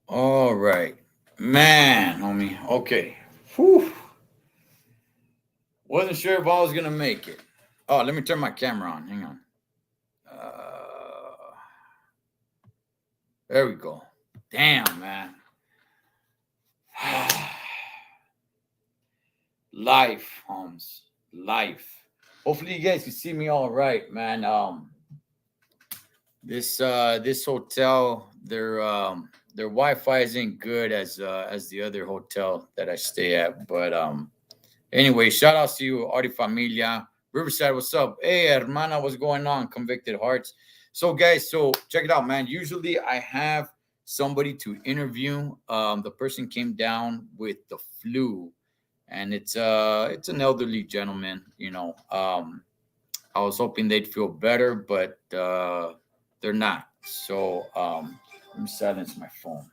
All right. Man, homie. Okay. Whew. Wasn't sure if I was gonna make it. Oh, let me turn my camera on. Hang on. Uh, there we go. Damn, man. Life, Holmes. Life. Hopefully you guys can see me all right, man. This hotel, their Wi-Fi isn't good as the other hotel that I stay at. But anyway, shout outs to you, Artie Familia. Riverside, what's up? Hey, hermana, what's going on? Convicted Hearts. So, guys, so check it out, man. Usually I have somebody to interview. The person came down with the flu, and it's an elderly gentleman, you know. I was hoping they'd feel better, but they're not. So let me silence my phone.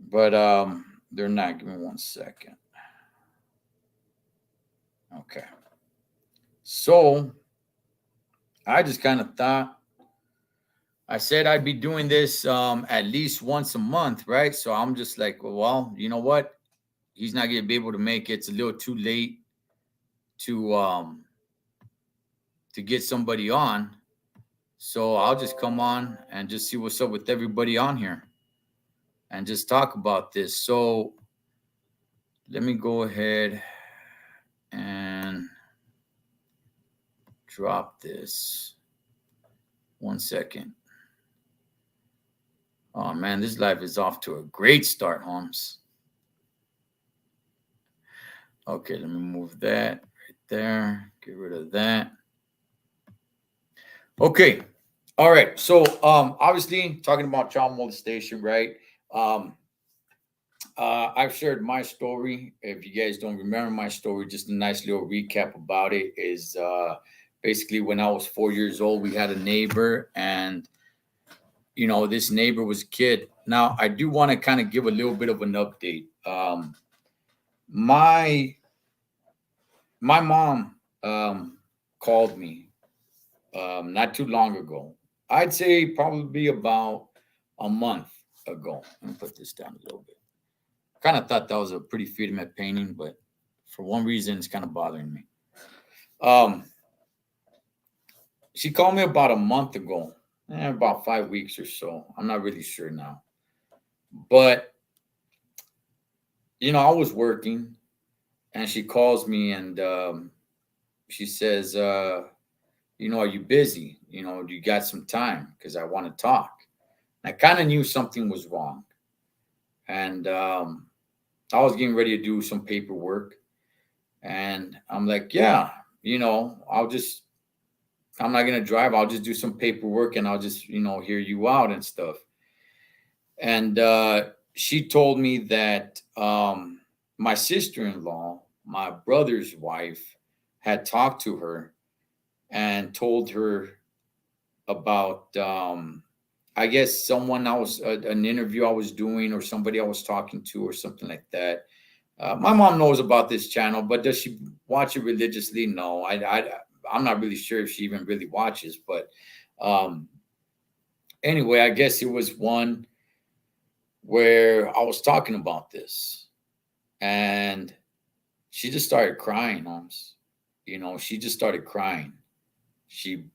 But they're not. Give me 1 second. Okay. So I just kind of thought I said I'd be doing this at least once a month, right? So I'm just like, well, you know what? He's not gonna be able to make it. It's a little too late to um to get somebody on. So I'll just come on and just see what's up with everybody on here and just talk about this. So let me go ahead and drop this. 1 second. Oh man, this life is off to a great start, Holmes. Okay, let me move that right there. Get rid of that. Okay. All right. So obviously talking about child molestation, right? Um I've shared my story. If you guys don't remember my story, just a nice little recap about it is basically when I was 4 years old, we had a neighbor, and this neighbor was a kid. Now I do want to kind of give a little bit of an update. My my mom called me not too long ago. I'd say probably about a month ago. Let me put this down a little bit. Kind of thought that was a pretty freedom at painting, but for one reason, it's kind of bothering me. Um, she called me about a month ago, about 5 weeks or so. I'm not really sure now, but I was working, and she calls me, and she says, "Are you busy? Do you got some time? Because I want to talk." I kind of knew something was wrong, and I was getting ready to do some paperwork, and I'm like, "Yeah, I'm not gonna drive. I'll just do some paperwork, and I'll just hear you out and stuff." And she told me that my sister-in-law, my brother's wife, had talked to her and told her about I guess someone I was an interview I was doing, or somebody I was talking to, or something like that. My mom knows about this channel, but does she watch it religiously? No, I'm not really sure if she even really watches. But um, anyway, I guess it was one where I was talking about this, and she just started crying, Holmes. She just started crying. She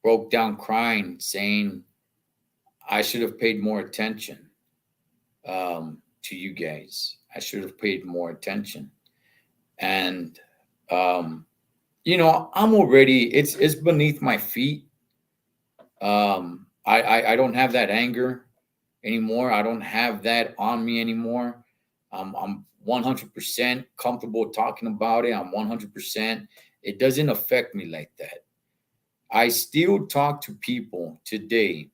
broke down crying, saying, "I should have paid more attention to you guys. I should have paid more attention." And um, I'm already it's beneath my feet. I don't have that anger anymore. I don't have that on me anymore. I'm 100% comfortable talking about it. I'm 100%. It doesn't affect me like that. I still talk to people today,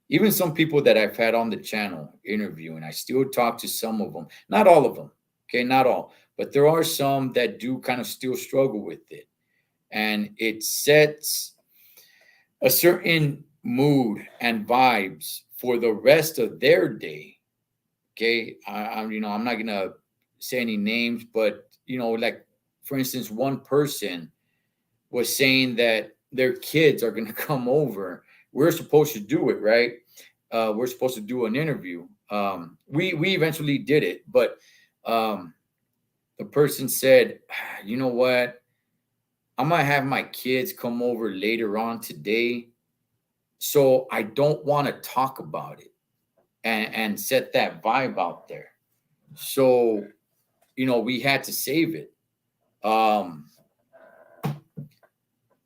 even some people that I've had on the channel interviewing. I still talk to some of them, not all of them. Okay, not all, but there are some that do kind of still struggle with it, and it sets a certain mood and vibes for the rest of their day. Okay, I'm not gonna say any names, but like for instance, one person was saying that their kids are gonna come over we're supposed to do it, right? We're supposed to do an interview. We eventually did it, but um, the person said, you know what? I'm gonna have my kids come over later on today, so I don't want to talk about it and set that vibe out there. So, we had to save it. Um,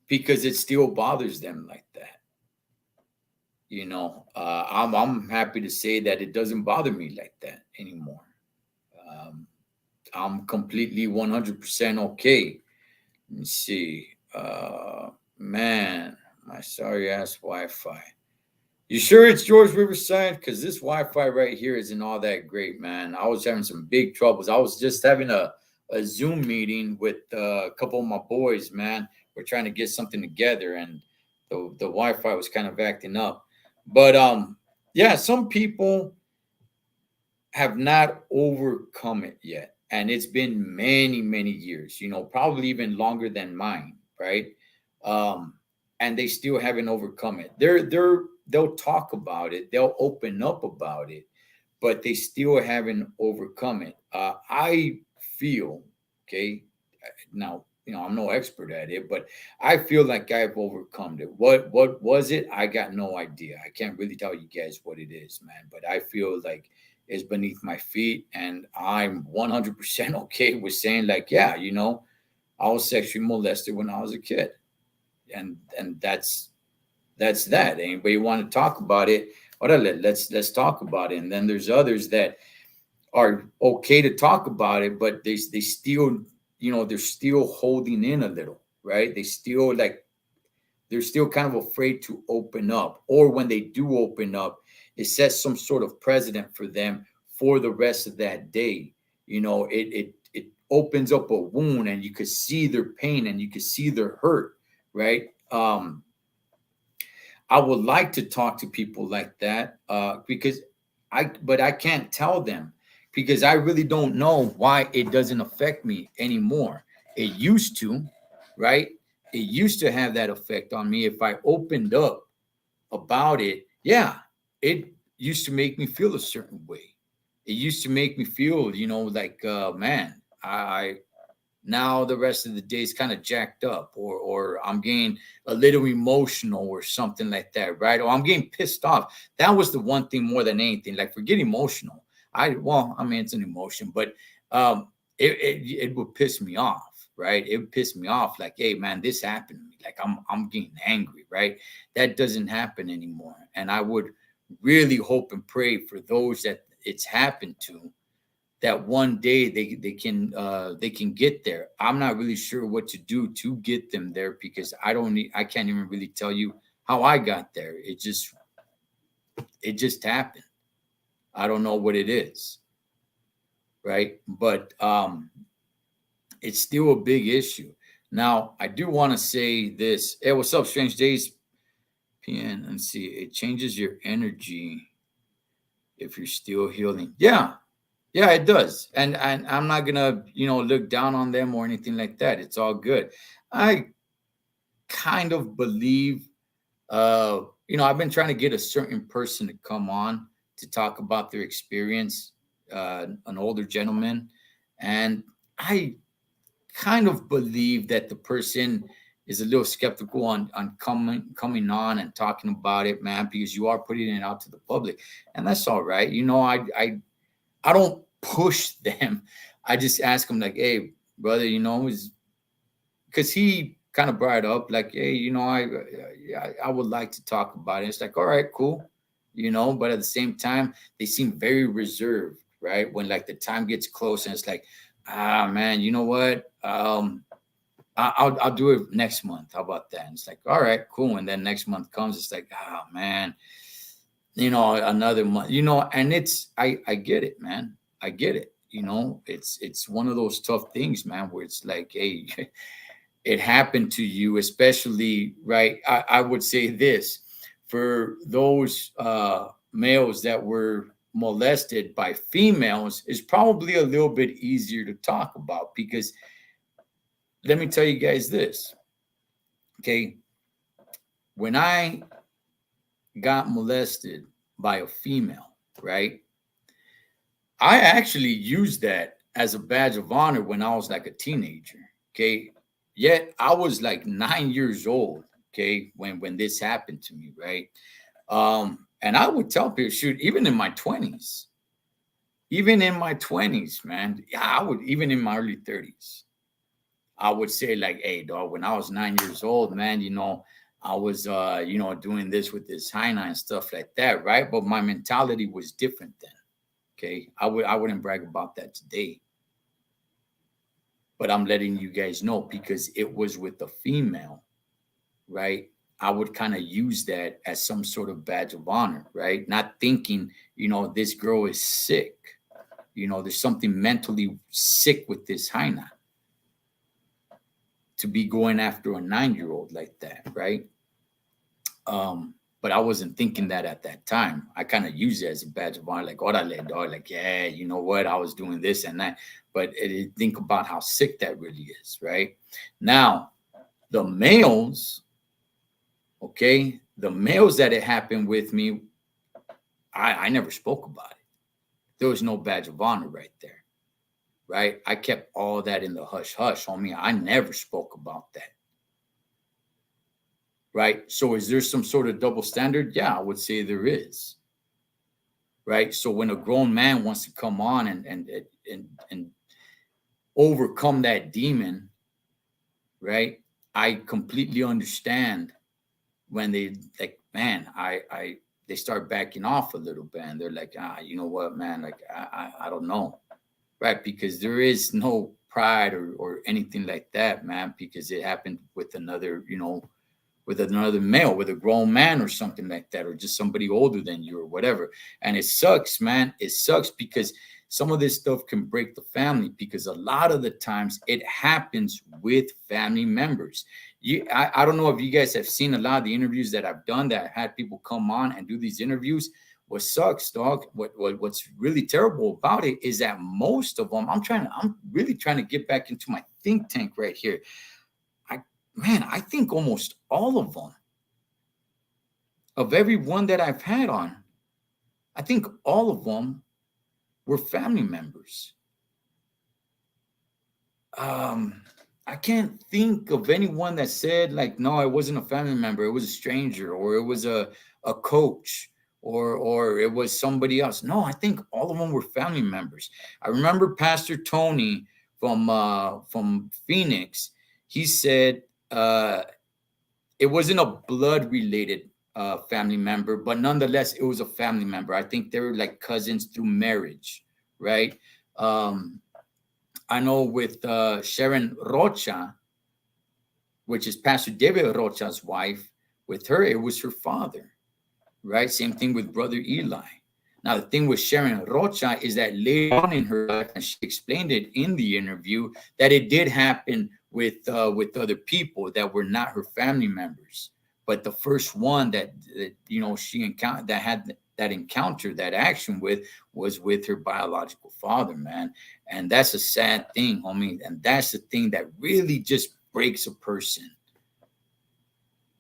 because it still bothers them like that. I'm happy to say that it doesn't bother me like that anymore. Um, I'm completely 100% okay. Let me see. Man, my sorry ass Wi-Fi. You sure it's George Riverside? Because this Wi-Fi right here isn't all that great, man. I was having some big troubles. I was just having a Zoom meeting with a couple of my boys, man. We're trying to get something together, and the Wi-Fi was kind of acting up. But yeah, some people have not overcome it yet, and it's been many, many years. Probably even longer than mine, right? Um, and they still haven't overcome it. They'll talk about it, they'll open up about it, but they still haven't overcome it. I feel, okay, now I'm no expert at it, but I feel like I've overcome it. What was it? I got no idea. I can't really tell you guys what it is, man. But I feel like it's beneath my feet, and I'm 100% okay with saying like, yeah, I was sexually molested when I was a kid, and that's that. Anybody want to talk about it? Let's talk about it. And then there's others that are okay to talk about it, but they still, they're still holding in a little, right? They're still kind of afraid to open up, or when they do open up, it sets some sort of precedent for them for the rest of that day. It opens up a wound, and you could see their pain, and you could see their hurt, right? I would like to talk to people like that, but I can't tell them because I really don't know why it doesn't affect me anymore. It used to, right? It used to have that effect on me if I opened up about it. Yeah, it used to make me feel a certain way. It used to make me feel, like, man, I now the rest of the day is kind of jacked up, or I'm getting a little emotional or something like that, right? Or I'm getting pissed off. That was the one thing more than anything. Like, forget emotional. I mean, it's an emotion, but it would piss me off, right? It would piss me off. Like, hey, man, this happened to me. Like, I'm getting angry, right? That doesn't happen anymore, and I would really hope and pray for those that it's happened to, that one day they can get there. I'm not really sure what to do to get them there, because I can't even really tell you how I got there. It just happened. I don't know what it is, right? But it's still a big issue. Now, I do want to say this. Hey, what's up, Strange Days? PN, and see, it changes your energy if you're still healing. Yeah, yeah, it does. And I'm not gonna, look down on them or anything like that. It's all good. I kind of believe, I've been trying to get a certain person to come on to talk about their experience, an older gentleman, and I kind of believe that the person is a little skeptical on coming on and talking about it, man, because you are putting it out to the public, and that's all right. I don't push them. I just ask them like, hey, brother, is because he kind of brought it up like, hey, I would like to talk about it. It's like, all right, cool, but at the same time, they seem very reserved, right? When like the time gets close and it's like, man, you know what? I'll do it next month. How about that? And it's like, all right, cool. And then next month comes, it's like, man, another month, and I get it, man. I get it. It's one of those tough things, man, where it's like, hey, it happened to you, especially, right? I would say this for those males that were molested by females is probably a little bit easier to talk about, because let me tell you guys this, okay? When I got molested by a female, right? I actually used that as a badge of honor when I was like a teenager. Okay. Yet I was like 9 years old. Okay. When this happened to me, right? And I would tell people, shoot, even in my 20s, man, yeah, I would, even in my early 30s, I would say, like, hey, dog, when I was 9 years old, man, I was, doing this with this hyena and stuff like that, right? But my mentality was different then. Okay. I wouldn't brag about that today, but I'm letting you guys know because it was with a female, right? I would kind of use that as some sort of badge of honor, right? Not thinking, this girl is sick. There's something mentally sick with this hyena to be going after a 9-year-old like that, right? But I wasn't thinking that at that time. I kind of used it as a badge of honor, like, orale, dog, like, yeah, you know what? I was doing this and that. But think about how sick that really is, right? Now, the males, okay, the males that it happened with me, I never spoke about it. There was no badge of honor right there, right? I kept all that in the hush hush, homie. I never spoke about that. Right. So is there some sort of double standard? Yeah, I would say there is. Right. So when a grown man wants to come on and overcome that demon, right? I completely understand when they like, man, they start backing off a little bit and they're like, you know what, man, like I don't know. Right. Because there is no pride or anything like that, man, because it happened with another male, with a grown man or something like that, or just somebody older than you or whatever. And it sucks, man. It sucks because some of this stuff can break the family because a lot of the times it happens with family members. I don't know if you guys have seen a lot of the interviews that I've done that had people come on and do these interviews. What sucks, dog, what's really terrible about it is that most of them, I'm really trying to get back into my think tank right here. I think almost all of them, of every one that I've had on, I think all of them were family members. I can't think of anyone that said, like, no, it wasn't a family member, it was a stranger, or it was a coach, or it was somebody else. No, I think all of them were family members. I remember Pastor Tony from Phoenix. He said it wasn't a blood related family member, but nonetheless, it was a family member. I think they were like cousins through marriage, right? Um, I know with Sharon Rocha, which is Pastor David Rocha's wife, with her, it was her father, right? Same thing with Brother Eli. Now, the thing with Sharon Rocha is that later on in her life, and she explained it in the interview, that it did happen with other people that were not her family members. But the first one that she encountered, that had that encounter, that action with, was with her biological father, man. And that's a sad thing, homie. And that's the thing that really just breaks a person,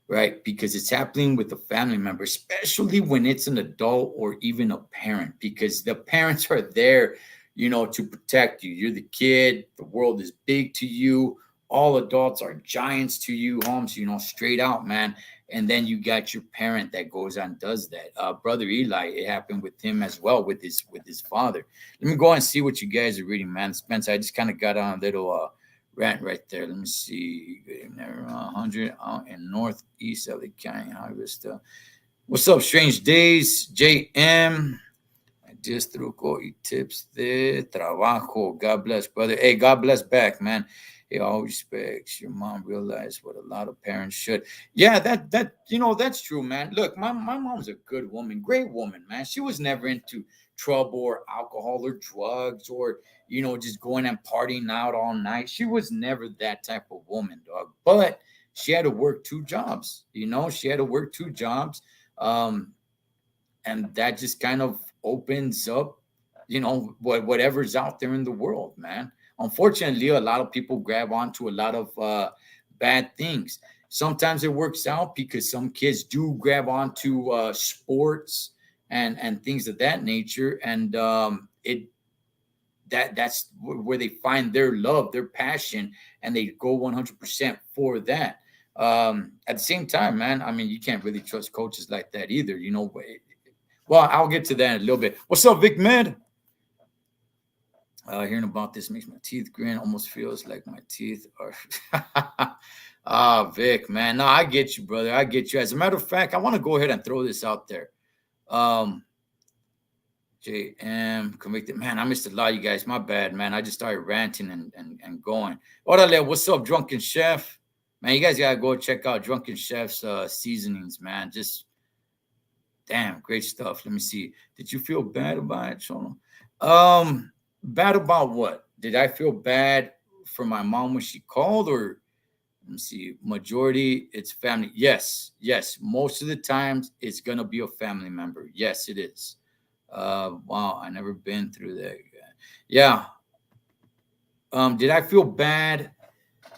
right? Because it's happening with a family member, especially when it's an adult or even a parent, because the parents are there, to protect you. You're the kid. The world is big to you. All adults are giants to you, Holmes, straight out, man. And then you got your parent that goes on and does that. Brother Eli, it happened with him as well, with his father. Let me go and see what you guys are reading, man. Spencer, I just kind of got on a little rant right there. Let me see. 100 out in northeast LA County, Harvest. What's up, Strange Days? JM. Just truco tips de trabajo. God bless, brother. Hey, God bless back, man. Hey, all respects. Your mom realized what a lot of parents should. Yeah, that's true, man. Look, my mom's a good woman, great woman, man. She was never into trouble or alcohol or drugs or just going and partying out all night. She was never that type of woman, dog. But she had to work two jobs. She had to work two jobs. And that just kind of opens up, whatever's out there in the world, man. Unfortunately, a lot of people grab onto a lot of bad things. Sometimes it works out because some kids do grab onto sports and things of that nature, and it that's where they find their love, their passion, and they go 100% for that. At the same time, man, I mean, you can't really trust coaches like that either. Well, I'll get to that in a little bit. What's up, Vic Med? Hearing about this makes my teeth grin. Almost feels like my teeth are. Vic, man. No, I get you, brother. I get you. As a matter of fact, I want to go ahead and throw this out there. JM convicted. Man, I missed a lot, you guys. My bad, man. I just started ranting and going. Orale, what's up, Drunken Chef? Man, you guys gotta go check out Drunken Chef's seasonings, man. Just damn, great stuff. Let me see. Did you feel bad about it, Shono? Bad about what? Did I feel bad for my mom when she called, or let me see, majority it's family? Yes. Most of the times it's gonna be a family member. Yes, it is. Wow, I never been through that. Yeah. Did I feel bad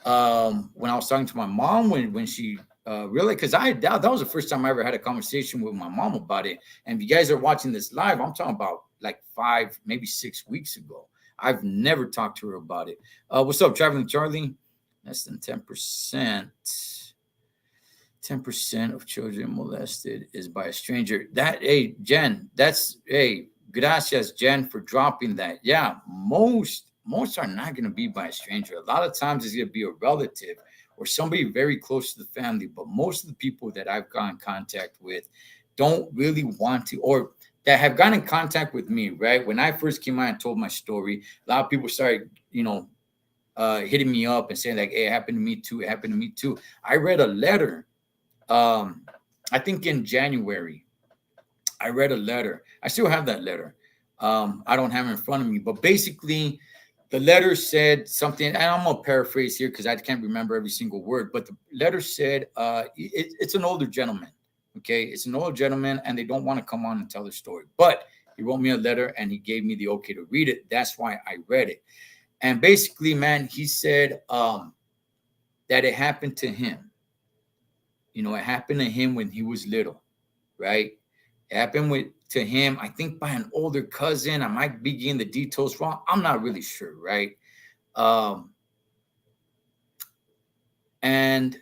when I was talking to my mom when she really, because that was the first time I ever had a conversation with my mom about it. And if you guys are watching this live, I'm talking about like 5, maybe 6 weeks ago. I've never talked to her about it. What's up, Traveling Charlie? Less than 10%. 10% of children molested is by a stranger. Hey, Jen, gracias, Jen, for dropping that. Yeah, most are not going to be by a stranger. A lot of times it's going to be a relative or somebody very close to the family. But most of the people that I've got in contact with don't really want to, or that have gotten in contact with me, right? When I first came out and told my story, a lot of people started, hitting me up and saying like, hey, it happened to me too. It happened to me too. I read a letter. I think in January, I read a letter. I still have that letter. I don't have it in front of me, but basically the letter said something, and I'm going to paraphrase here because I can't remember every single word, but the letter said, it's an older gentleman. Okay. It's an older gentleman and they don't want to come on and tell their story, but he wrote me a letter and he gave me the okay to read it. That's why I read it. And basically, man, he said, that it happened to him. It happened to him when he was little, right? It happened to him, I think, by an older cousin. I might be getting the details wrong. I'm not really sure, right? And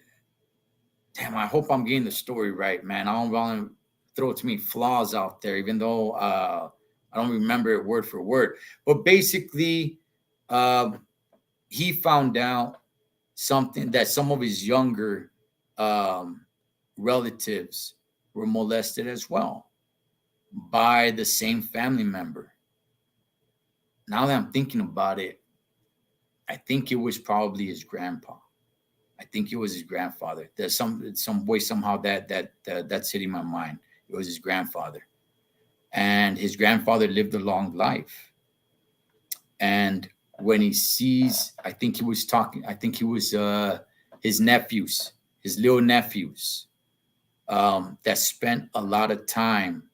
damn, I hope I'm getting the story right, man. I don't want to throw too many flaws out there, even though I don't remember it word for word. But basically, he found out something that some of his younger relatives were molested as well by the same family member. Now that I'm thinking about it, I think it was probably his grandpa. I think it was his grandfather. There's some way somehow that's hitting my mind. It was his grandfather, and his grandfather lived a long life. And when he sees, I think he was his nephews, his little nephews, that spent a lot of time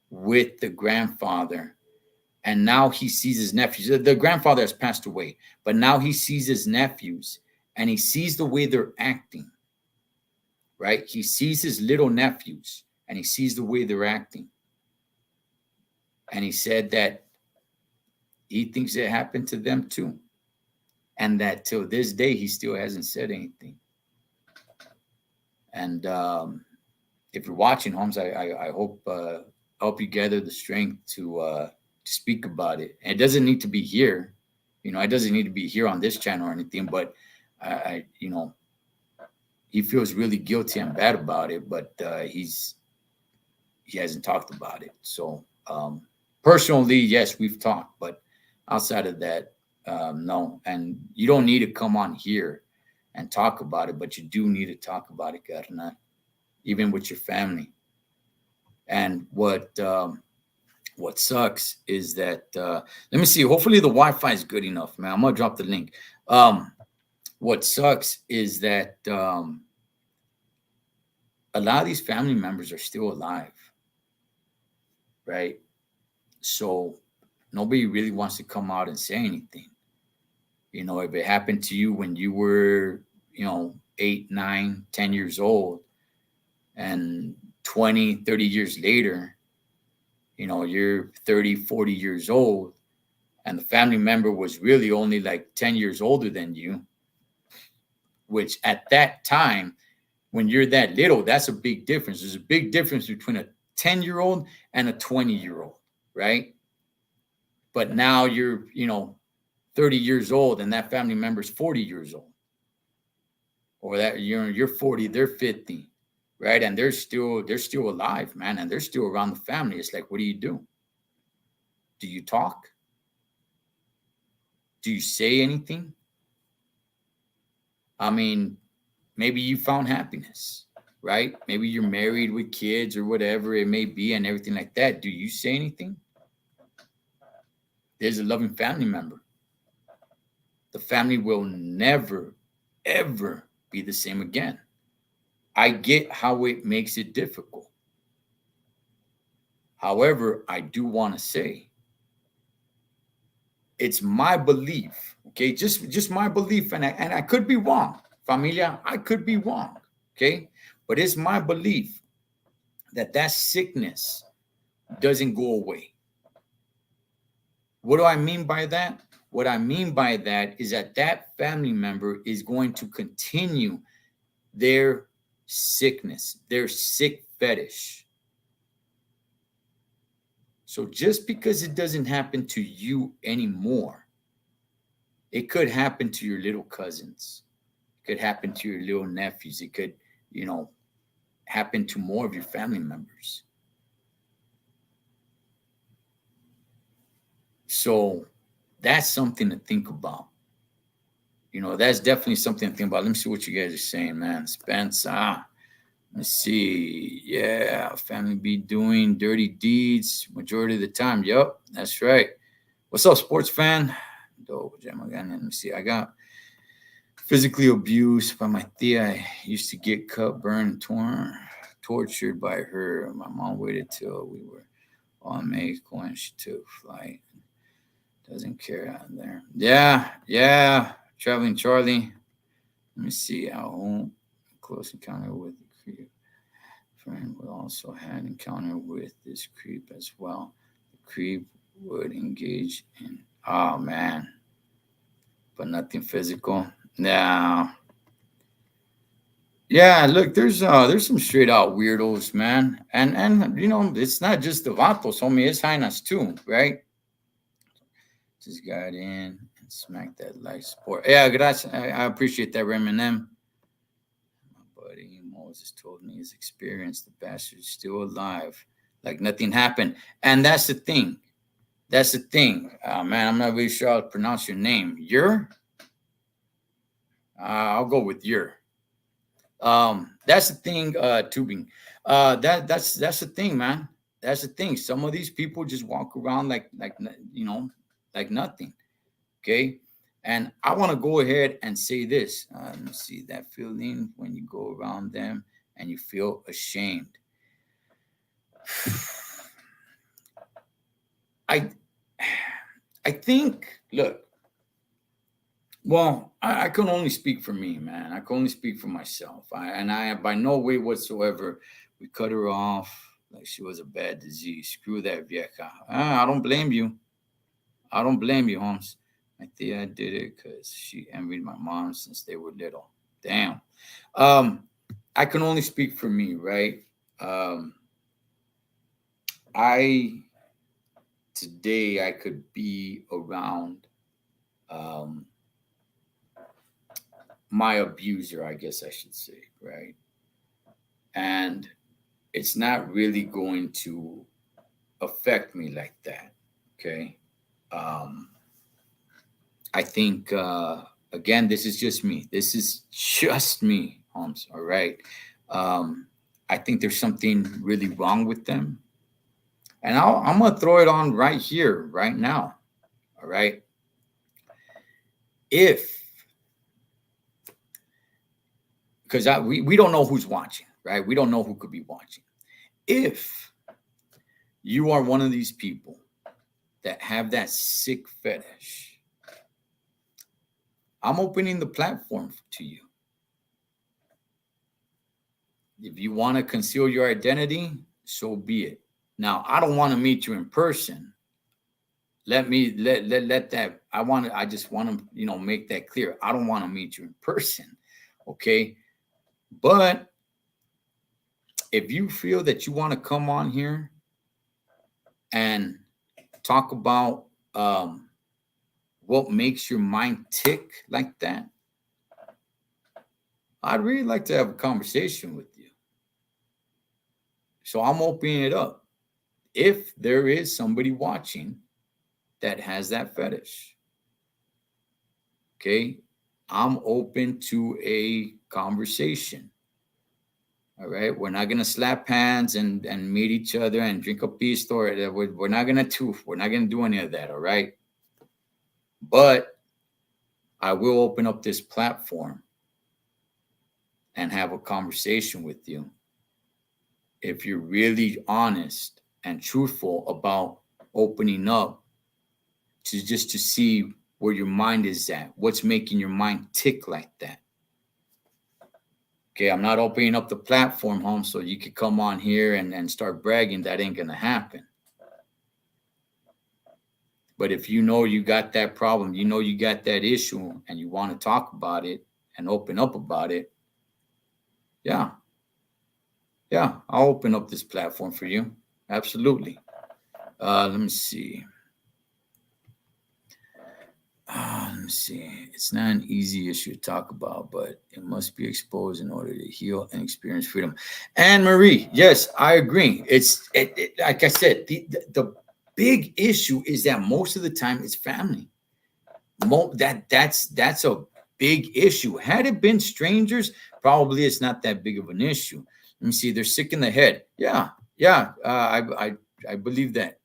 with the grandfather. And now he sees his nephews. The grandfather has passed away, but now he sees his nephews and he sees the way they're acting, right? He sees his little nephews and he sees the way they're acting. And he said that he thinks it happened to them too. And that till this day, he still hasn't said anything. And if you're watching, Holmes, I hope you gather the strength to speak about it. And it doesn't need to be here. It doesn't need to be here on this channel or anything, but he feels really guilty and bad about it, but he hasn't talked about it. So personally, yes, we've talked, but outside of that, no. And you don't need to come on here and talk about it, but you do need to talk about it, carnal, even with your family. And what sucks is that let me see. Hopefully the Wi-Fi is good enough, man. I'm gonna drop the link. What sucks is that a lot of these family members are still alive, right? So nobody really wants to come out and say anything. If it happened to you when you were, 8, 9, 10 years old, and 20, 30 years later, you're 30, 40 years old, and the family member was really only like 10 years older than you, which at that time, when you're that little, that's a big difference. There's a big difference between a 10-year-old and a 20-year-old, right? But now you're, 30 years old, and that family member's 40 years old. Or that you're 40, they're 50, right? And they're still alive, man, and they're still around the family. It's like, what do you do? Do you talk? Do you say anything? I mean, maybe you found happiness, right? Maybe you're married with kids or whatever it may be and everything like that. Do you say anything? There's a loving family member. The family will never, ever be the same again. I get how it makes it difficult. However, I do want to say it's my belief, okay? Just my belief, and I could be wrong, familia. I could be wrong, okay? But it's my belief that sickness doesn't go away. What do I mean by that? What I mean by that is that family member is going to continue their sickness, their sick fetish. So just because it doesn't happen to you anymore, it could happen to your little cousins. It could happen to your little nephews. It could, happen to more of your family members. So that's something to think about. That's definitely something to think about. Let me see what you guys are saying, man. Spence, let's see. Yeah, family be doing dirty deeds majority of the time. Yep, that's right. What's up, sports fan? Let me see. I got physically abused by my tia. I used to get cut, burned, tortured by her. My mom waited till we were on Mexico and she took flight. Doesn't care out there. Yeah. Traveling Charlie. Let me see. At home, close encounter with the creep. Friend would also had encounter with this creep as well. The creep would engage in, oh man, but nothing physical. Now, yeah. Look, there's some straight out weirdos, man, and it's not just the vatos, homie. It's hyenas too, right? Just got in and smacked that like sport. Yeah, gracias. I appreciate that, Eminem. My buddy Moses told me his experience. The bastard's still alive, like nothing happened. And that's the thing. Man, I'm not really sure how to pronounce your name. I'll go with your. That's the thing. Tubing. That's the thing, man. That's the thing. Some of these people just walk around like like nothing. Okay. And I want to go ahead and say this. Let me see that feeling when you go around them and you feel ashamed. I think, look, well, I can only speak for me, man. I can only speak for myself. I by no way whatsoever, we cut her off like she was a bad disease. Screw that vieja. I don't blame you. I don't blame you, Holmes. My tia did it because she envied my mom since they were little. Damn. I can only speak for me, right? Today I could be around my abuser, I guess I should say, right? And it's not really going to affect me like that. Okay. I think again, this is just me. This is just me, Holmes. All right. I think there's something really wrong with them. And I'm gonna throw it on right here, right now. All right. Because we don't know who's watching, right? We don't know who could be watching. If you are one of these people that have that sick fetish, I'm opening the platform to you. If you want to conceal your identity, so be it. Now, I don't want to meet you in person. Let that. I just want to, make that clear. I don't want to meet you in person. Okay. But if you feel that you want to come on here and talk about what makes your mind tick like that, I'd really like to have a conversation with you. So I'm opening it up. If there is somebody watching that has that fetish, okay, I'm open to a conversation. All right, we're not gonna slap hands and meet each other and drink a peace or we're not gonna do any of that. All right, but I will open up this platform and have a conversation with you if you're really honest and truthful about opening up to see where your mind is at, what's making your mind tick like that. Okay, I'm not opening up the platform, home, so you could come on here and start bragging. That ain't gonna happen. But if you know you got that problem, you got that issue, and you want to talk about it and open up about it, yeah, I'll open up this platform for you. Absolutely. Let me see. Let me see. It's not an easy issue to talk about, but it must be exposed in order to heal and experience freedom. Anne Marie, yes, I agree. It's like I said, the big issue is that most of the time it's family. That's a big issue. Had it been strangers, probably it's not that big of an issue. Let me see. They're sick in the head. Yeah. I believe that.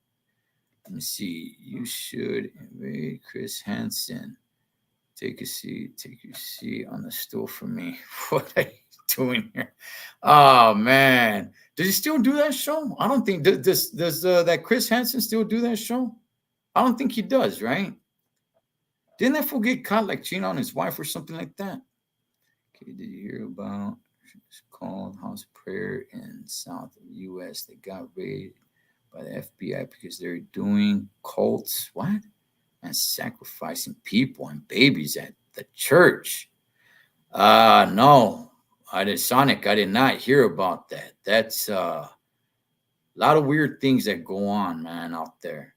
Let me see. You should invade Chris Hansen. Take your seat on the stool for me. What are you doing here? Oh man, does he still do that show? I don't think does that Chris Hansen still do that show? I don't think he does, right? Didn't that fool get caught like cheating on his wife or something like that? Okay, did you hear about? It's called House Prayer in South U.S. They got raided by the FBI because they're doing cults. What? And sacrificing people and babies at the church. No, I did not hear about that. That's a lot of weird things that go on, man, out there.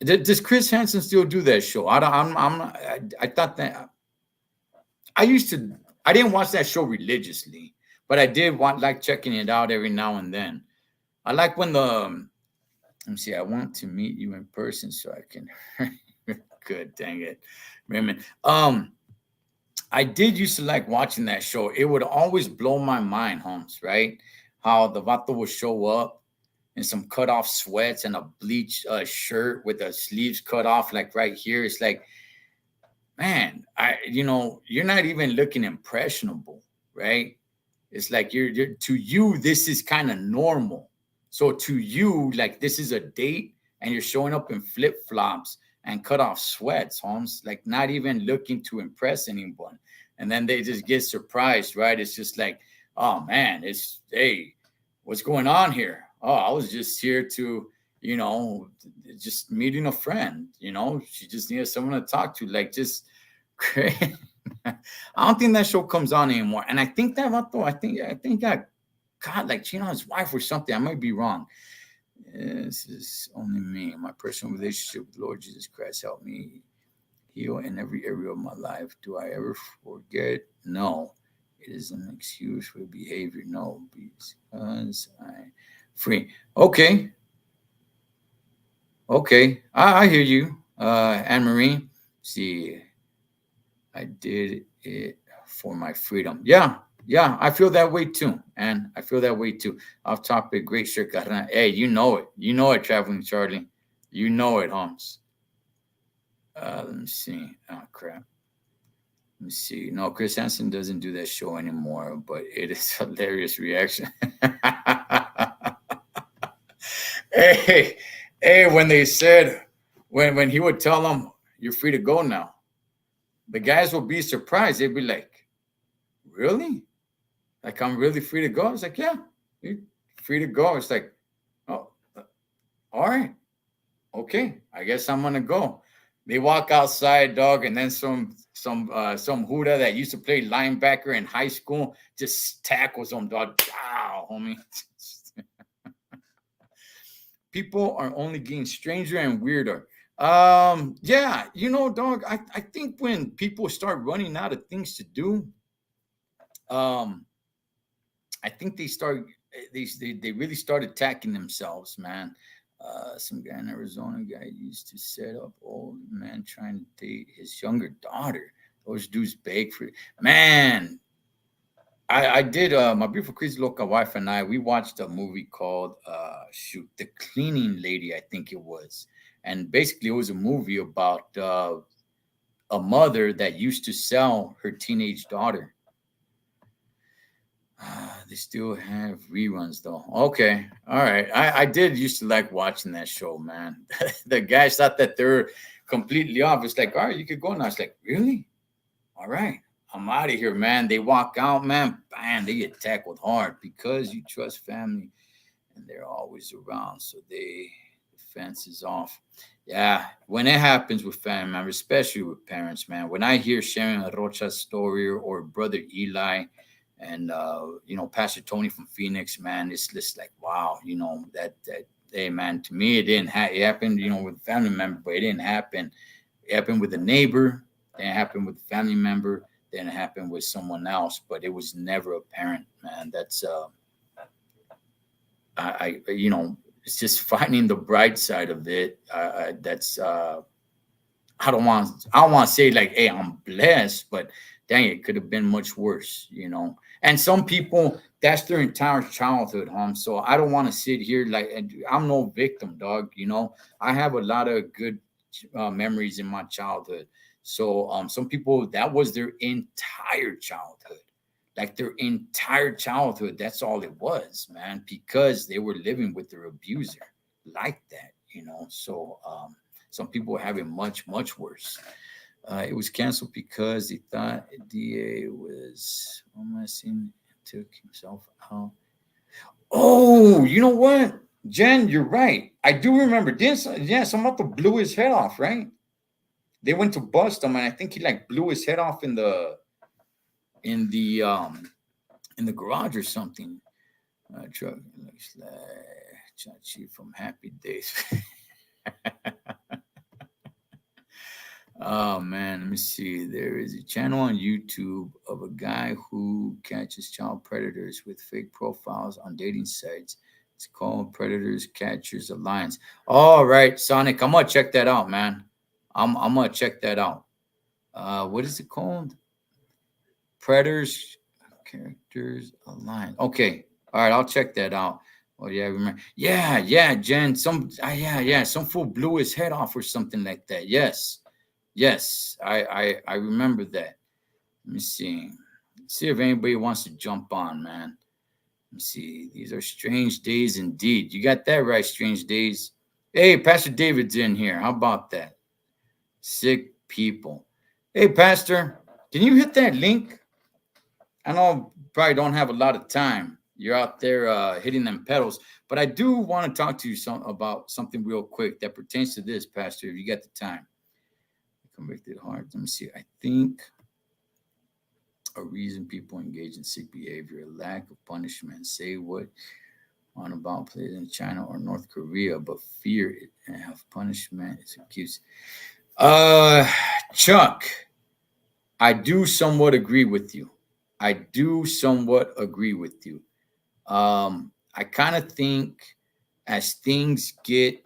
Does Chris Hansen still do that show? I thought that I didn't watch that show religiously, but I did like checking it out every now and then. I like when let me see, I want to meet you in person so I can. Good, dang it, Raymond. I did used to like watching that show. It would always blow my mind, Holmes, right? How the vato would show up in some cut off sweats and a bleached shirt with the sleeves cut off, like right here. It's like, man, you're not even looking impressionable, right? It's like you're to you, this is kind of normal. So to you, like this is a date and you're showing up in flip flops and cut off sweats, Holmes, like not even looking to impress anyone. And then they just get surprised, right? It's just like, oh man, hey, what's going on here? Oh, I was just here to, just meeting a friend, she just needed someone to talk to, like just crazy. I don't think that show comes on anymore. And I think that I think that God, like cheating on his wife or something. I might be wrong. This is only me. My personal relationship with Lord Jesus Christ helped me heal in every area of my life. Do I ever forget? No. It is an excuse for behavior. No, because I'm free. Okay. I hear you, Anne Marie. See, I did it for my freedom. Yeah, I feel that way too, and I feel that way too. Off topic, great shirt, Carna. Hey, you know it, Traveling Charlie. You know it, Holmes. Let me see. Oh crap. Let me see. No, Chris Hansen doesn't do that show anymore, but it is hilarious reaction. hey, when they said when he would tell them you're free to go now, the guys will be surprised. They'd be like, really? Like, I'm really free to go. I was like, yeah, you're free to go. It's like, oh, all right, okay, I guess I'm gonna go. They walk outside, dog, and then some Huda that used to play linebacker in high school just tackles them, dog. Wow, homie. People are only getting stranger and weirder. Yeah, dog, I think when people start running out of things to do, um, I think they really start attacking themselves, man. Some guy in Arizona guy used to set up old man trying to date his younger daughter. Those dudes beg for it. Man, I did my beautiful crazy local wife and I, we watched a movie called shoot, The Cleaning Lady, I think it was. And basically it was a movie about a mother that used to sell her teenage daughter. They still have reruns though. Okay. All right. I did used to like watching that show, man. The guys thought that they're completely off. It's like, all right, you could go now. It's like, really? All right. I'm out of here, man. They walk out, man. Bam, they get tackled hard because you trust family and they're always around. So the fence is off. Yeah, when it happens with family members, especially with parents, man. When I hear Sharon Rocha's story or brother Eli and Pastor Tony from Phoenix, man, it's just like wow, that hey man, to me it didn't it happened, with a family member, but it didn't happen. It happened with a neighbor, then it happened with a family member, then it happened with someone else, but it was never a parent, man. That's it's just finding the bright side of it. That's I don't want to say like, hey, I'm blessed, but dang, it could have been much worse. And some people, that's their entire childhood, so I don't want to sit here like I'm no victim, dog. I have a lot of good memories in my childhood. So some people, that was their entire childhood, like their entire childhood. That's all it was, man, because they were living with their abuser like that. So some people have it much, much worse. It was canceled because they thought DA was messing, took himself out. Oh, you know what, Jen, you're right. I do remember this. Yeah, some of them blew his head off, right? They went to bust him, and I think he like blew his head off in the um in the garage or something. Truck looks like Chachi from Happy Days. Oh man, let me see. There is a channel on YouTube of a guy who catches child predators with fake profiles on dating sites. It's called Predators Catchers Alliance. All right, Sonic, I'm gonna check that out, man. I'm gonna check that out. What is it called? Predators Characters Alliance. Okay, all right, I'll check that out. Oh yeah, I remember. Yeah, yeah, Jen. Yeah, some fool blew his head off or something like that. Yes. Yes, I remember that. Let me see. See if anybody wants to jump on, man. Let me see. These are strange days indeed. You got that right, strange days. Hey, Pastor David's in here. How about that? Sick people. Hey, Pastor, can you hit that link? I know you probably don't have a lot of time. You're out there hitting them pedals, but I do want to talk to you about something real quick that pertains to this, Pastor, if you got the time. Convicted heart. Let me see. I think a reason people engage in sick behavior, lack of punishment, say what on about places in China or North Korea, but fear it and have punishment is accused. Chuck, I do somewhat agree with you. I do somewhat agree with you. I kind of think as things get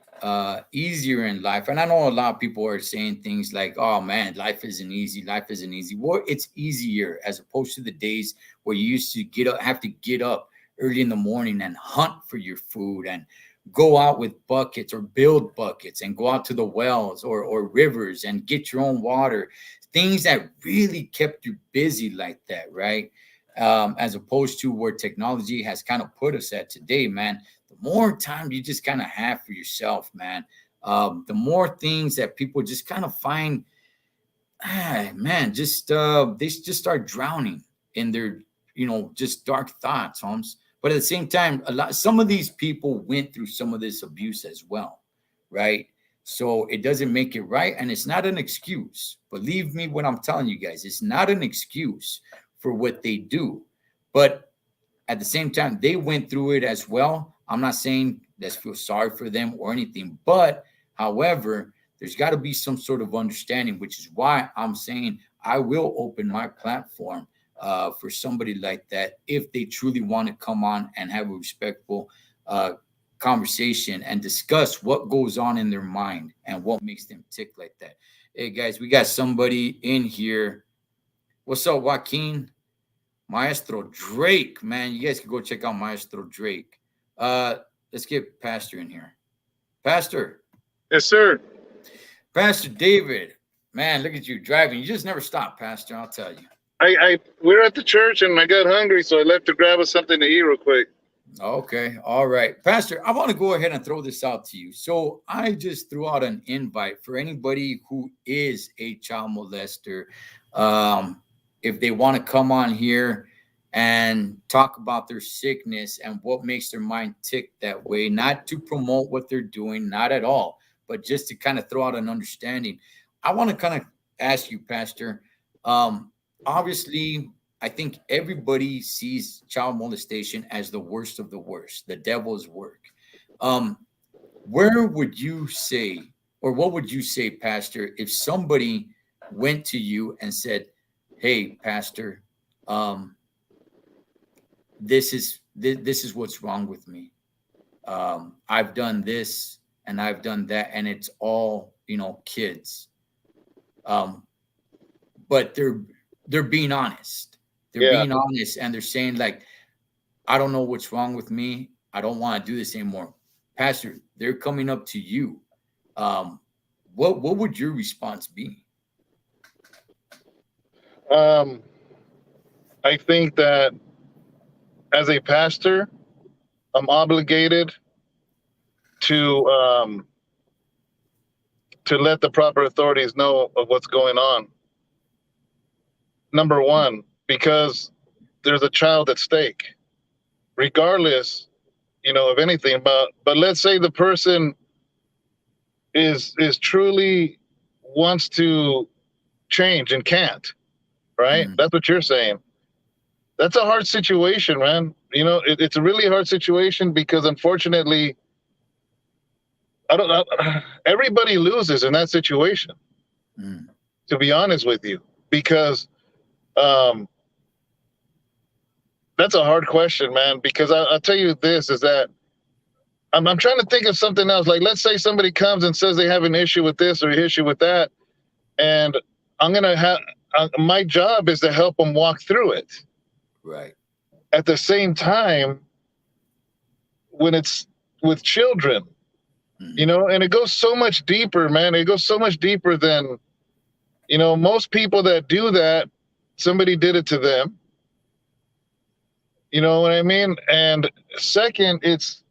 easier in life, and I know a lot of people are saying things like, "Oh man, life isn't easy. Life isn't easy." Well, it's easier as opposed to the days where you used to have to get up early in the morning and hunt for your food and go out with buckets or build buckets and go out to the wells or rivers and get your own water. Things that really kept you busy like that, right? As opposed to where technology has kind of put us at today, man. The more time you just kind of have for yourself, man, the more things that people just kind of find, man, just they just start drowning in their just dark thoughts, Holmes. But at the same time, some of these people went through some of this abuse as well, right? So it doesn't make it right, and it's not an excuse. Believe me when I'm telling you guys, it's not an excuse for what they do. But at the same time, they went through it as well. I'm not saying let's feel sorry for them or anything, but however, there's got to be some sort of understanding, which is why I'm saying I will open my platform for somebody like that if they truly want to come on and have a respectful conversation and discuss what goes on in their mind and what makes them tick like that. Hey guys, we got somebody in here. What's up, Joaquin? Maestro Drake, man. You guys can go check out Maestro Drake. Let's get Pastor in here. Pastor. Yes, sir. Pastor David, man, look at you driving. You just never stop, Pastor. I'll tell you. We're at the church and I got hungry, so I left to grab us something to eat real quick. Okay. All right. Pastor, I want to go ahead and throw this out to you. So I just threw out an invite for anybody who is a child molester. If they want to come on here and talk about their sickness and what makes their mind tick that way, not to promote what they're doing, not at all, but just to kind of throw out an understanding. I want to kind of ask you, Pastor, obviously, I think everybody sees child molestation as the worst of the worst, the devil's work. Where would you say, or what would you say, Pastor, if somebody went to you and said, hey, Pastor, this is what's wrong with me. I've done this and I've done that, and it's all, kids. But they're being honest. They're being honest, and they're saying, like, I don't know what's wrong with me. I don't want to do this anymore. Pastor, they're coming up to you. What would your response be? I think that as a pastor, I'm obligated to let the proper authorities know of what's going on. Number one, because there's a child at stake, regardless, of anything. But let's say the person is truly wants to change and can't, right? That's what you're saying. That's a hard situation, man. It's a really hard situation because unfortunately, everybody loses in that situation, to be honest with you, because that's a hard question, man, because I'll tell you this is that I'm trying to think of something else. Like, let's say somebody comes and says they have an issue with this or an issue with that, and I'm going to have my job is to help them walk through it. Right. At the same time, when it's with children, and it goes so much deeper, man. It goes so much deeper than, most people that do that, somebody did it to them. You know what I mean? And second, it's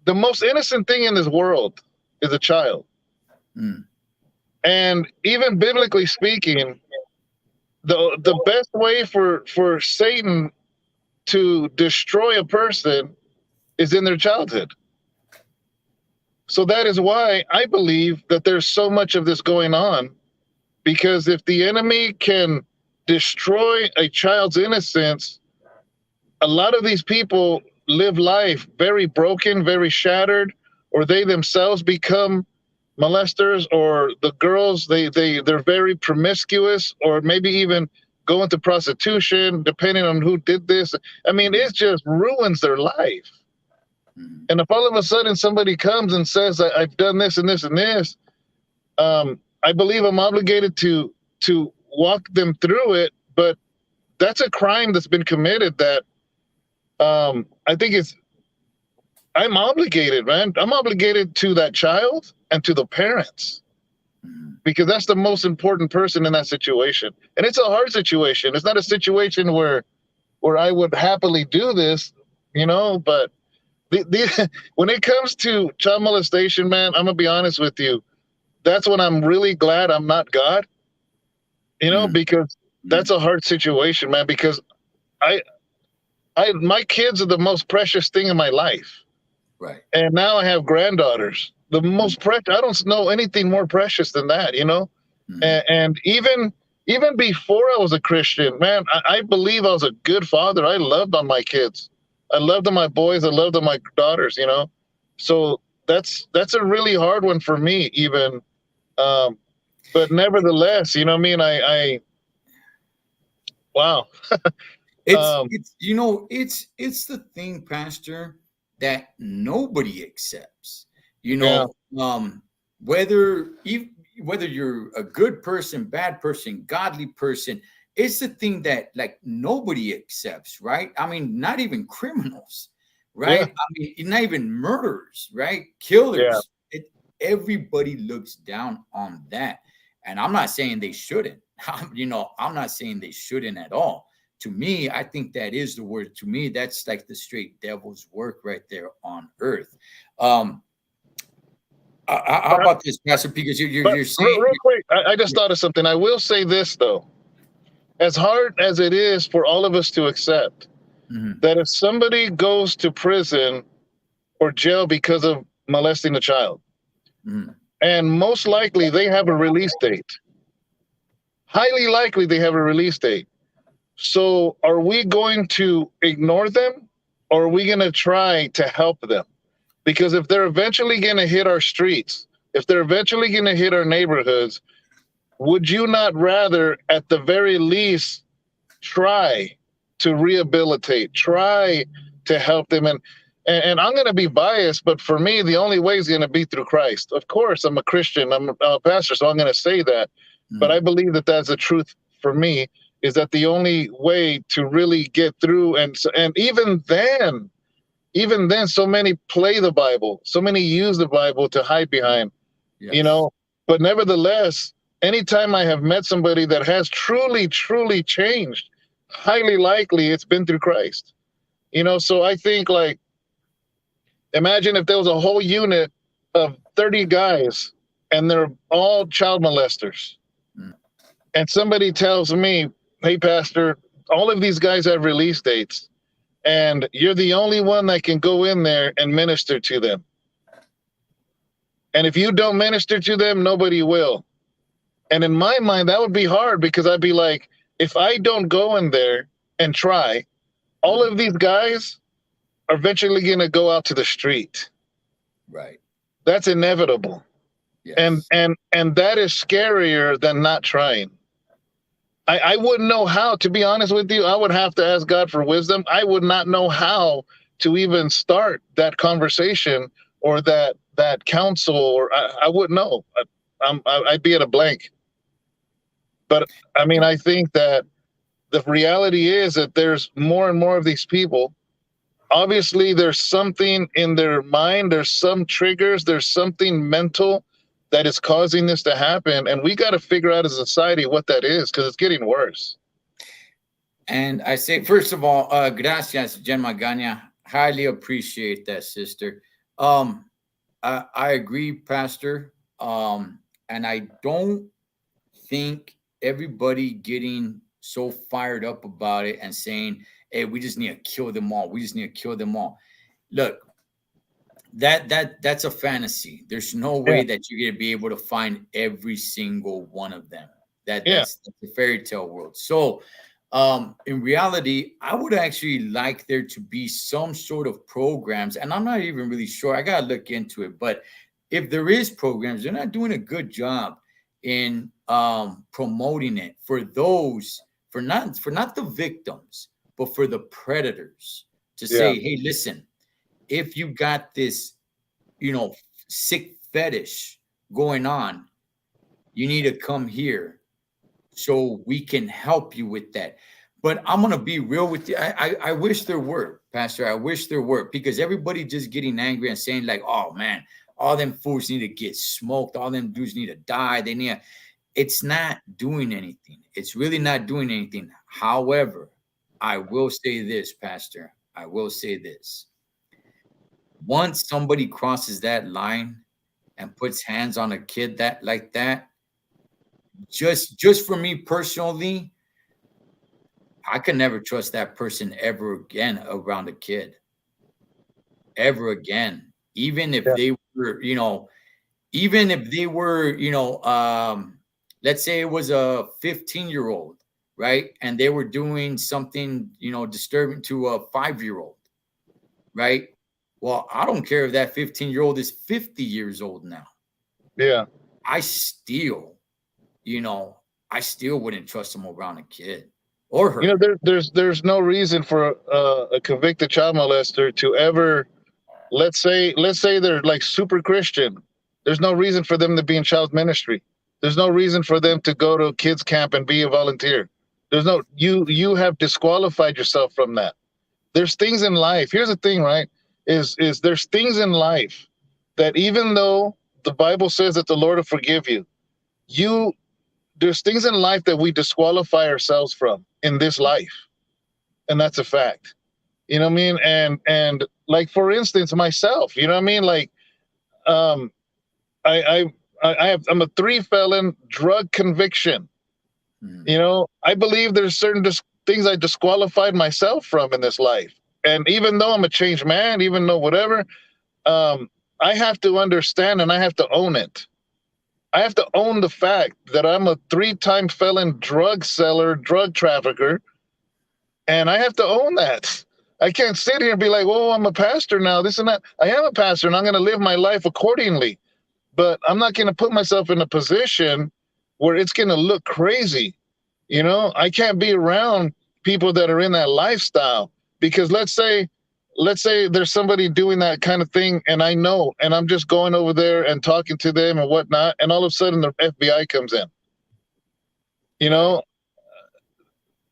the most innocent thing in this world is a child. And even biblically speaking, the best way for Satan to destroy a person is in their childhood. So that is why I believe that there's so much of this going on, because if the enemy can destroy a child's innocence, a lot of these people live life very broken, very shattered, or they themselves become molesters, or the girls, they're very promiscuous, or maybe even go into prostitution, depending on who did this. I mean, it just ruins their life. And if all of a sudden somebody comes and says, I've done this and this and this, I believe I'm obligated to walk them through it. But that's a crime that's been committed that I think I'm obligated, man. I'm obligated to that child and to the parents, because that's the most important person in that situation. And it's a hard situation. It's not a situation where I would happily do this, but when it comes to child molestation, man, I'm gonna be honest with you. That's when I'm really glad I'm not God, because that's a hard situation, man, because I my kids are the most precious thing in my life. Right. And now I have granddaughters. The Mhm. most precious. I don't know anything more precious than that, you know. Mhm. And even before I was a Christian, man, I believe I was a good father. I loved on my kids. I loved on my boys. I loved on my daughters. You know, so that's a really hard one for me, even. Um, but nevertheless, you know, what I mean, I wow. Um, It's you know it's the thing, Pastor, that nobody accepts. You yeah, know, whether whether you're a good person, bad person, godly person, it's the thing that like nobody accepts, right? I mean, not even criminals, yeah, right? I mean, not even murderers, right? yeah. Killers. Everybody looks down on that, and I'm not saying they shouldn't. You know, I'm not saying they shouldn't at all. To me, I think that is the word. To me, that's like the straight devil's work right there on earth. Um, how But about this, Pastor? Because but you're real, saying, real quick, I just thought of something. I will say this though, as hard as it is for all of us to accept mhm, that if somebody goes to prison or jail because of molesting a child, mhm, and most likely they have a release date, highly likely they have a release date. So are we going to ignore them, or are we going to try to help them? Because if they're eventually going to hit our streets, if they're eventually going to hit our neighborhoods, would you not rather, at the very least, try to rehabilitate, try to help them? And I'm going to be biased, but for me, the only way is going to be through Christ. Of course, I'm a Christian, I'm a pastor, so I'm going to say that. But I mhm. believe that that's the truth for me. Is that the only way to really get through? And even then, so many play the Bible, so many use the Bible to hide behind, you Yes, know. But nevertheless, anytime I have met somebody that has truly, truly changed, highly likely it's been through Christ, you know. So I think, like, imagine if there was a whole unit of 30 guys and they're all child molesters, mm, and somebody tells me, hey, Pastor, all of these guys have release dates, and you're the only one that can go in there and minister to them. And if you don't minister to them, nobody will. And in my mind, that would be hard, because I'd be like, if I don't go in there and try, all mhm. of these guys are eventually going to go out to the street. Right. That's inevitable. And Yes. and that is scarier than not trying. I wouldn't know how, to be honest with you. I would have to ask God for wisdom. I would not know how to even start that conversation, or that counsel, or I wouldn't know. I'd be at a blank. But I mean, I think that the reality is that there's more and more of these people. Obviously, there's something in their mind, there's some triggers, there's something mental that is causing this to happen. And we got to figure out as a society what that is, because it's getting worse. And I say, first of all, gracias, Jen Magana. Highly appreciate that, sister. Um, I agree, Pastor. And I don't think everybody getting so fired up about it and saying, "Hey, we just need to kill them all. We just need to kill them all." Look, that's a fantasy. There's no Yeah, way that you're gonna be able to find every single one of them. yeah, That's a fairy tale world. So, in reality, I would actually like there to be some sort of programs, and I'm not even really sure. I gotta look into it, but if there is programs, they're not doing a good job in promoting it for those for not the victims, but for the predators to yeah, say, "Hey, listen, if you got this, you know, sick fetish going on, you need to come here so we can help you with that." But I'm gonna be real with you. I wish there were, Pastor. I wish there were, because everybody just getting angry and saying like, "Oh man, all them fools need to get smoked. All them dudes need to die. They need." It's not doing anything. It's really not doing anything. However, I will say this, Pastor. I will say this. Once somebody crosses that line and puts hands on a kid that like that, just for me personally, I could never trust that person ever again around a kid, ever again. Even if Yeah. they were, even if they were, let's say it was a 15-year-old, right? And they were doing something, disturbing to a 5-year-old, right? Well, I don't care if that 15-year-old is 50 years old now. Yeah. I still, you know, I still wouldn't trust them around a kid or You know, her. there's no reason for a convicted child molester to ever, let's say they're like super Christian. There's no reason for them to be in child ministry. There's no reason for them to go to kids camp and be a volunteer. There's no, you have disqualified yourself from that. There's things in life. Here's the thing, right? Is there's things in life that even though the Bible says that the Lord will forgive you, you there's things in life that we disqualify ourselves from in this life, and that's a fact. You know what I mean? And like for instance, myself. You know what I mean? Like, um, I'm a 3 felon drug conviction. Mhm. You know, I believe there's certain things I disqualified myself from in this life. And even though I'm a changed man, even though whatever, um, I have to understand and I have to own it. I have to own the fact that I'm a 3-time felon drug seller, drug trafficker, and I have to own that. I can't sit here and be like, "Oh, I'm a pastor now, this and that." I am a pastor, and I'm going to live my life accordingly. But I'm not going to put myself in a position where it's going to look crazy. You know, I can't be around people that are in that lifestyle because let's say there's somebody doing that kind of thing and I know, and I'm just going over there and talking to them and whatnot, and all of a sudden the FBI comes in. You Right. know,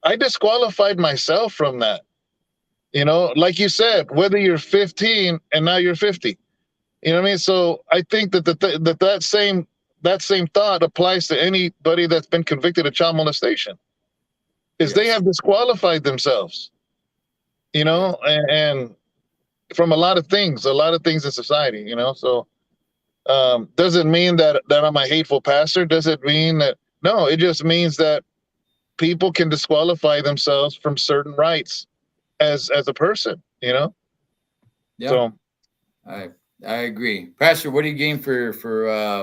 I disqualified myself from that. You know, like you said, whether you're 15 and now you're 50. You know what I mean? So I think that that same thought applies to anybody that's been convicted of child molestation. Is they Yes. have disqualified themselves, you Yes. know, and from a lot of things in society, you know. So does it mean that I'm a hateful pastor? Does it mean that no? It just means that people can disqualify themselves from certain rights as a person, you know. Yeah. So I I agree. Pastor, what are you getting for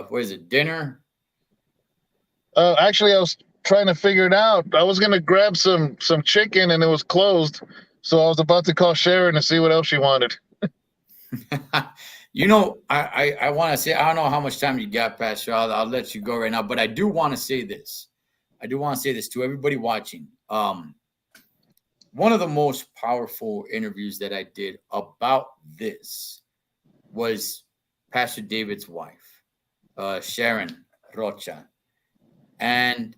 what is it, dinner? actually, I was trying to figure it out. I was gonna grab some chicken and it was closed, so I was about to call Sharon and see what else she wanted. I want to say I don't know how much time you got, Pastor. I'll let you go right now, but I do want to say this. I do want to say this to everybody watching. One of the most powerful interviews that I did about this was Pastor David's wife, Sharon Rocha, and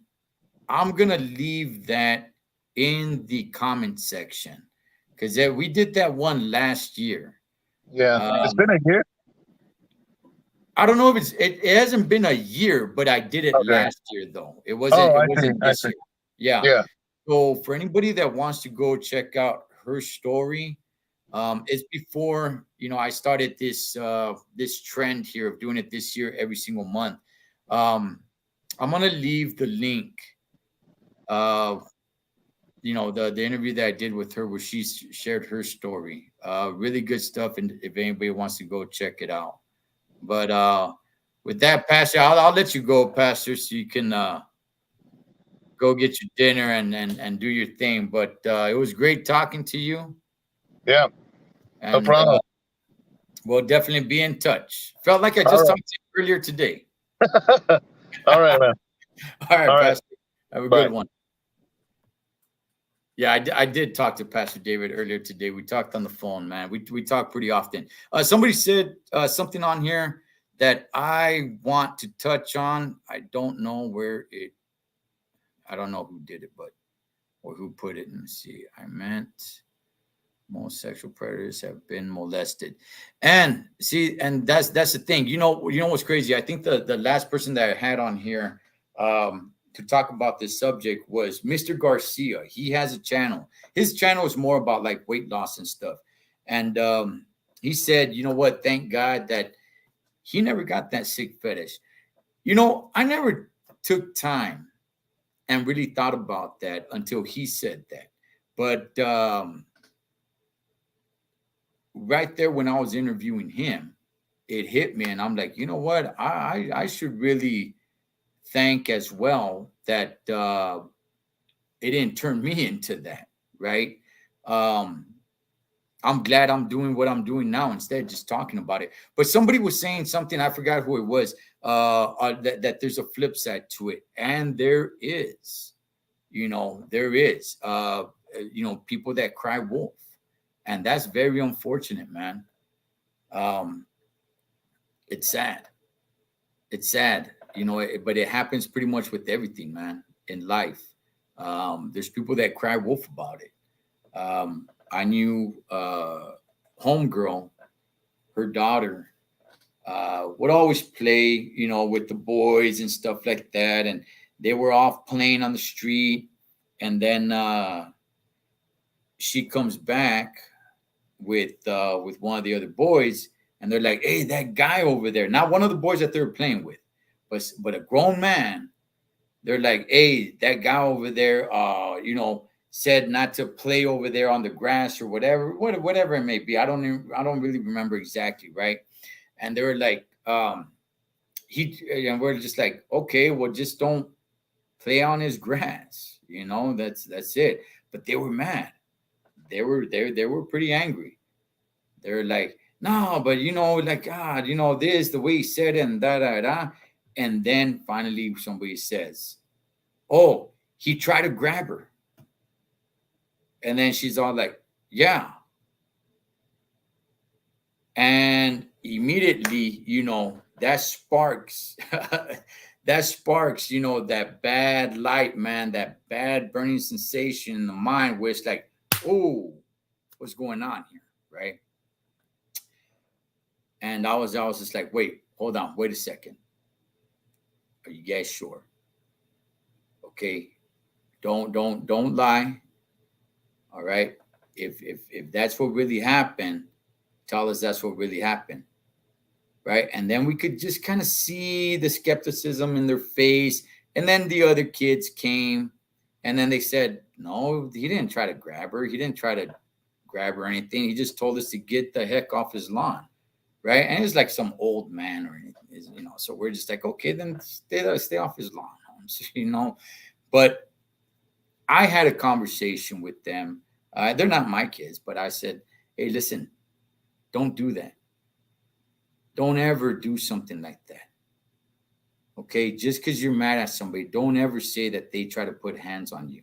I'm gonna leave that in the comment section because we did that one last year. Yeah, it's been Um, a year. I don't know if it hasn't been a year, but I did it Okay. last year though. It Oh, wasn't it I see. wasn't I this see. year. Yeah. Yeah. So for anybody that wants to go check out her story, it's before I started this trend here of doing it this year every single month. Um, I'm gonna leave the link of the interview that I did with her where she shared her story. Really good stuff, and if anybody wants to go check it out. But with that, Pastor, I'll let you go, Pastor, so you can go get your dinner and do your thing. But it was great talking to you, Yeah. No and problem. we'll definitely be in touch. Felt like I just All talked to you earlier today. right. All right, man. All right, All right. Pastor. Have a Bye. good one. Yeah, I did talk to Pastor David earlier today. We talked on the phone, man. We talk pretty often. Somebody said something on here that I want to touch on. I don't know where it. I don't know who did it, but or who put it. Let me see. I meant most sexual predators have been molested, and see, and that's the thing. You know what's crazy? I think the last person that I had on here to talk about this subject was Mr. Garcia. He has a channel. His channel is more about like weight loss and stuff, and he said, you know what? Thank God that he never got that sick fetish. I never took time and really thought about that until he said that. But right there when I was interviewing him, it hit me, and I'm like, you know what? I should really thank as well that it didn't turn me into that, right? Um, I'm glad I'm doing what I'm doing now instead of just talking about it. But somebody was saying something, I forgot who it was, that there's a flip side to it. And there is, there is, people that cry wolf. And that's very unfortunate, man. Um, it's sad. It's sad, but it happens pretty much with everything, man, in life. There's people that cry wolf about it. I knew homegirl, her daughter would always play, with the boys and stuff like that, and they were off playing on the street, and then she comes back with one of the other boys, and they're like, "Hey, that guy over there," not one of the boys that they were playing with, but a grown man. They're like, "Hey, that guy over there, said not to play over there on the grass or whatever it may be. I don't really remember exactly, right?" And they were like, and we're just like, "Okay, well, just don't play on his grass, that's it." But they were mad. They were pretty angry. They're like, "No, but like, God, this the way he said it and da da da." And then finally somebody says, "Oh, he tried to grab her." And then she's all like, "Yeah." And immediately, that sparks that bad light, man, that bad burning sensation in the mind where it's like, "Oh, what's going on here?" Right? And I was just like, "Wait, hold on, wait a second. Are you guys sure? Okay, don't lie. All right. If that's what really happened, tell us that's what really happened." Right? And then we could just kind of see the skepticism in their face. And then the other kids came, and then they said, "No, he didn't try to grab her. He didn't try to grab her or anything. He just told us to get the heck off his lawn." Right? And it's like some old man or anything, So we're just like, "Okay, then stay off his lawn, Holmes." But I had a conversation with them. They're not my kids, but I said, "Hey, listen, don't do that. Don't ever do something like that. Okay? Just because you're mad at somebody, don't ever say that they try to put hands on you.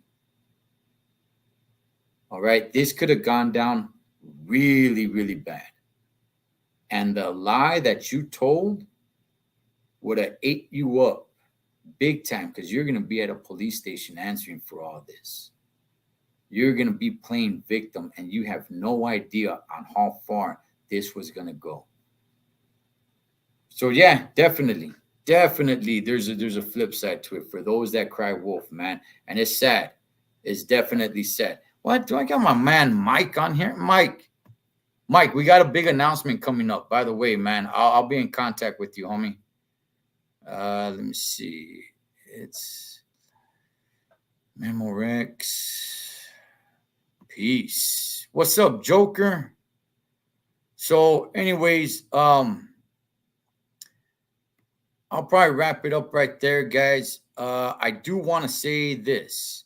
All right? This could have gone down really, really bad. And the lie that you told would have ate you up big time because you're going to be at a police station answering for all this. You're going to be playing victim, and you have no idea on how far this was going to go." So yeah, definitely, there's a flip side to it for those that cry wolf, man, and it's sad. It's definitely sad. What do I got my man Mike on here? Mike, we got a big announcement coming up. By the way, man, I'll be in contact with you, homie. Let me see. It's Memorex. Peace. What's up, Joker? So, anyways, I'll probably wrap it up right there, guys. I do want to say this.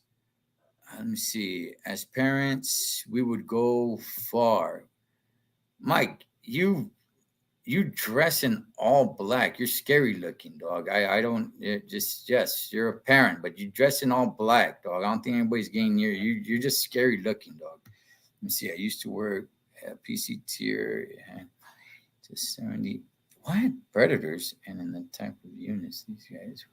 Let me see. As parents, we would go far. Mike, you dress in all black. You're scary looking, dog. I don't just yes, you're a parent, but you dress in all black, dog. I don't think anybody's getting near you. You're just scary looking, dog. Let me see. I used to work at PC tier to 70. What? Predators and in the type of units, these guys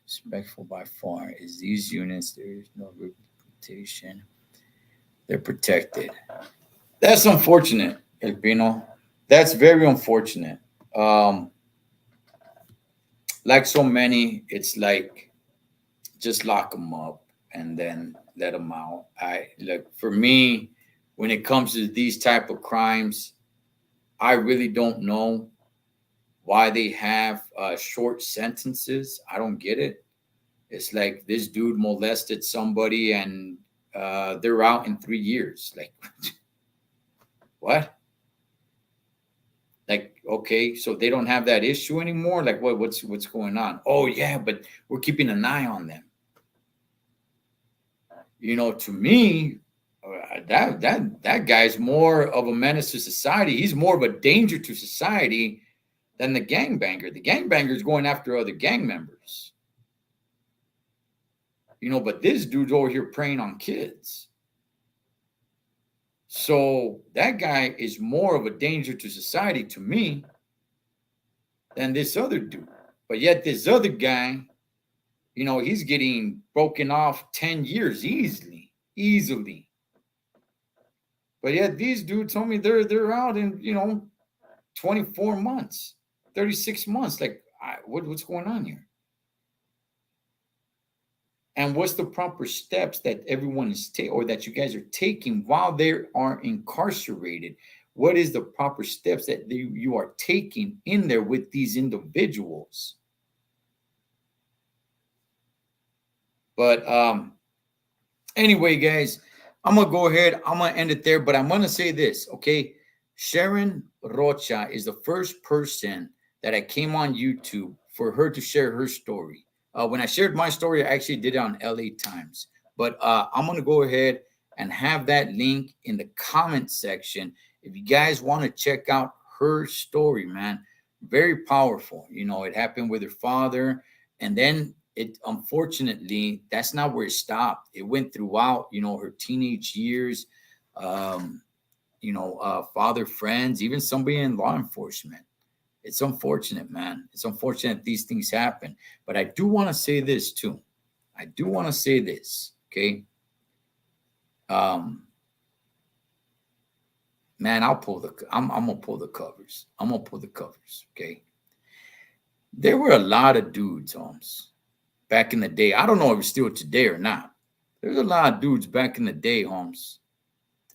respectful by far. Is these units there's no reputation. They're protected. That's unfortunate, Elpino. That's very unfortunate. Um, like so many, it's like just lock them up and then let them out. I look for me when it comes to these type of crimes, I really don't know why they have short sentences. I don't get it. It's like this dude molested somebody, and they're out in 3 years. Like, what? Like, okay, so they don't have that issue anymore. Like, what's going on? Oh yeah, but we're keeping an eye on them. To me, that guy's more of a menace to society. He's more of a danger to society than the gangbanger. The gangbanger is going after other gang members. But this dude's over here preying on kids. So that guy is more of a danger to society to me than this other dude. But yet this other guy, he's getting broken off 10 years easily. But yet these dudes told me they're out in, 24 months, 36 months. Like, what's going on here? And what's the proper steps that everyone is taking, or that you guys are taking while they are incarcerated? What is the proper steps that you are taking in there with these individuals? But anyway, guys, I'm going to go ahead. I'm going to end it there, but I'm going to say this, okay? Sharon Rocha is the first person that I came on YouTube for her to share her story. When I shared my story, I actually did it on LA Times. But I'm going to go ahead and have that link in the comment section. If you guys want to check out her story, man, very powerful. It happened with her father. And then unfortunately, that's not where it stopped. It went throughout, her teenage years, father friends, even somebody in law enforcement. It's unfortunate, man. It's unfortunate these things happen. But I do want to say this too. Okay? Man, I'm gonna pull the covers. Okay? There were a lot of dudes, Holmes, back in the day. I don't know if it's still today or not. There's a lot of dudes back in the day, Holmes.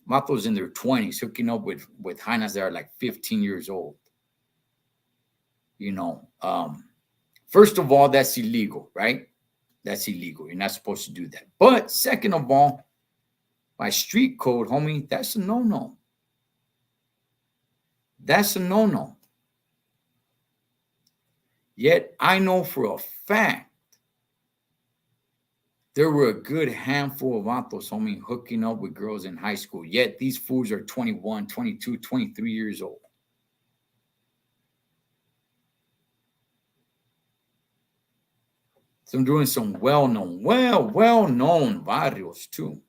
Matos in their 20s hooking up with hyenas that are like 15 years old. First of all, that's illegal, right? That's illegal. You're not supposed to do that. But second of all, by street code, homie, that's a no-no. That's a no-no. Yet I know for a fact there were a good handful of vatos, homie, hooking up with girls in high school. Yet these fools are 21, 22, 23 years old. So I'm doing some well-known barrios too.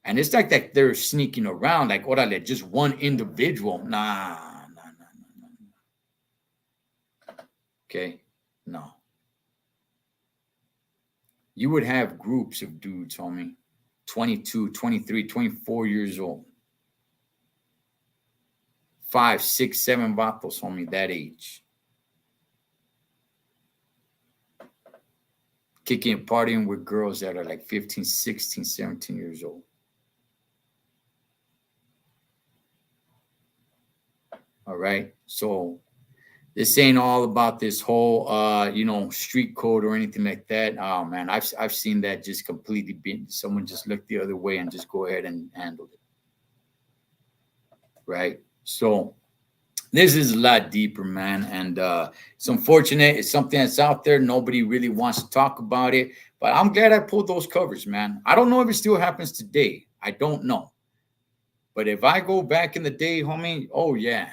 And it's like that they're sneaking around like, orale, just one individual. Nah. Okay, no. You would have groups of dudes, homie, 22, 23, 24 years old. 5, 6, 7 vatos, homie, that age. Kicking and partying with girls that are like 15, 16, 17 years old. All right. So this ain't all about this whole, street code or anything like that. Oh man, I've seen that just completely been. Someone just looked the other way and just go ahead and handle it. Right. So this is a lot deeper, man. And it's unfortunate. It's something that's out there. Nobody really wants to talk about it. But I'm glad I pulled those covers, man. I don't know if it still happens today. I don't know. But if I go back in the day, homie, oh yeah,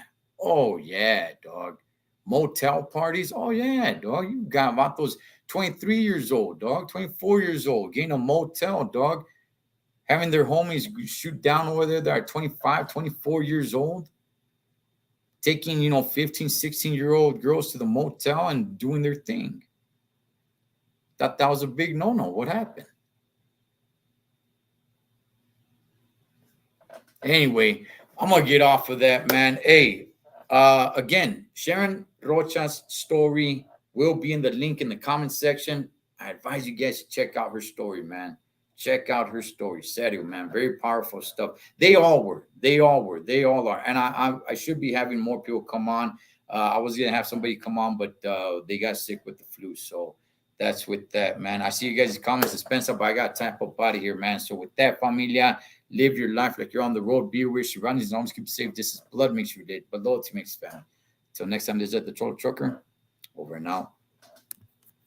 dog. Motel parties, oh yeah, dog. You got about those 23 years old, dog, 24 years old, getting a motel, dog. Having their homies shoot down over there that are 25, 24 years old. Taking, 15, 16-year-old girls to the motel and doing their thing. Thought that was a big no-no. What happened? Anyway, I'm going to get off of that, man. Hey, again, Sharon Rocha's story will be in the link in the comment section. I advise you guys to check out her story, man. Check out her story. Serio, man. Very powerful stuff. They all are. And I should be having more people come on. I was going to have somebody come on, but they got sick with the flu. So that's with that, man. I see you guys' comments, Spencer, but I got time up out of here, man. So with that, familia, live your life like you're on the road. Be aware, surroundings, and always keep safe. This is blood makes you dead, but loyalty makes family. Till next time, this is the Thecholotrucker. Over and out.